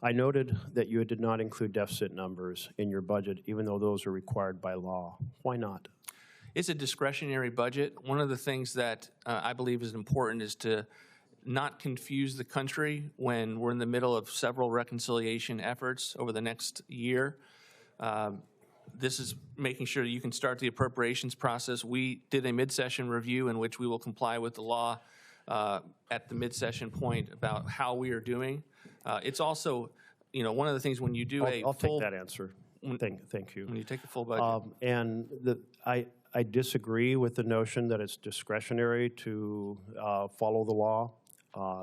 I noted that you did not include deficit numbers in your budget, even though those are required by law. Why not? It's a discretionary budget. One of the things that I believe is important is to not confuse the country when we're in the middle of several reconciliation efforts over the next year. This is making sure that you can start the appropriations process. We did a mid-session review in which we will comply with the law at the mid-session point about how we are doing. It's also, one of the things when you do I'll take that answer. Thank you. When you take a full budget. I disagree with the notion that it's discretionary to follow the law.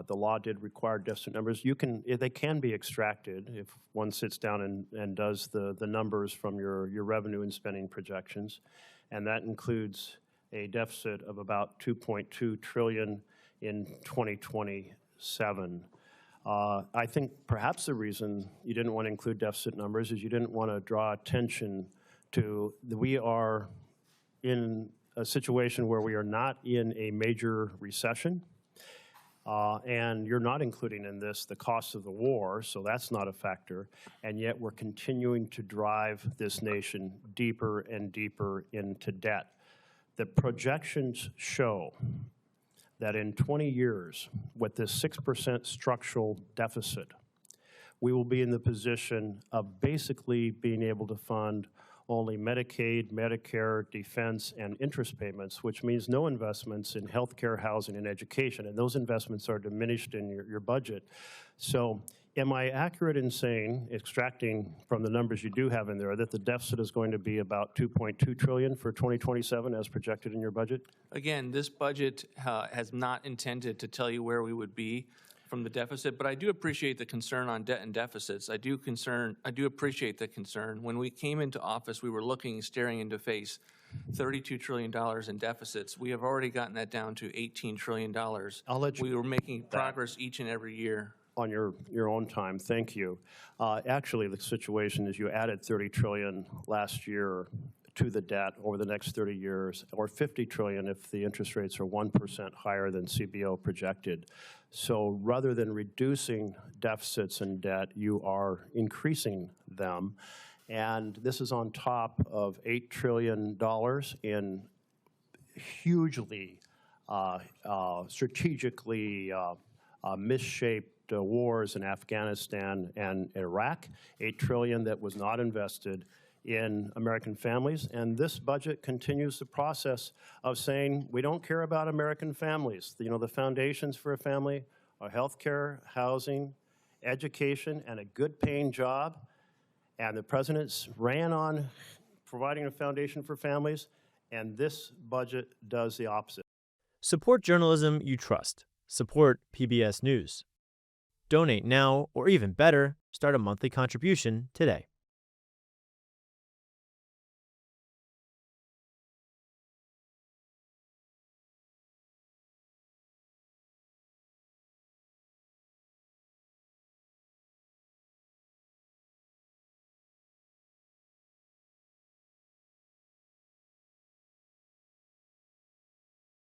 The law did require deficit numbers. They can be extracted if one sits down and does the numbers from your revenue and spending projections, and that includes a deficit of about $2.2 trillion in 2027. I think perhaps the reason you didn't want to include deficit numbers is you didn't want to draw attention to we are in a situation where we are not in a major recession. And you're not including in this the cost of the war, so that's not a factor. And yet we're continuing to drive this nation deeper and deeper into debt. The projections show that in 20 years, with this 6% structural deficit, we will be in the position of basically being able to fund only Medicaid, Medicare, defense, and interest payments, which means no investments in healthcare, housing, and education. And those investments are diminished in your budget. So am I accurate in saying, extracting from the numbers you do have in there, that the deficit is going to be about $2.2 trillion for 2027 as projected in your budget? Again, this budget has not intended to tell you where we would be from the deficit, but I do appreciate the concern on debt and deficits. I do appreciate the concern. When we came into office, we were staring into face $32 trillion in deficits. We have already gotten that down to $18 trillion. I'll let you. We were making progress each and every year. On your own time, thank you. Actually, the situation is you added $30 trillion last year to the debt over the next 30 years, or $50 trillion if the interest rates are 1% higher than CBO projected. So rather than reducing deficits and debt, you are increasing them. And this is on top of $8 trillion in hugely strategically misshaped wars in Afghanistan and Iraq, $8 trillion that was not invested in American families. And this budget continues the process of saying we don't care about American families. The foundations for a family are health care, housing, education, and a good paying job. And the president's ran on providing a foundation for families, and this budget does the opposite. Support journalism you trust. Support PBS News. Donate now, or even better, start a monthly contribution today.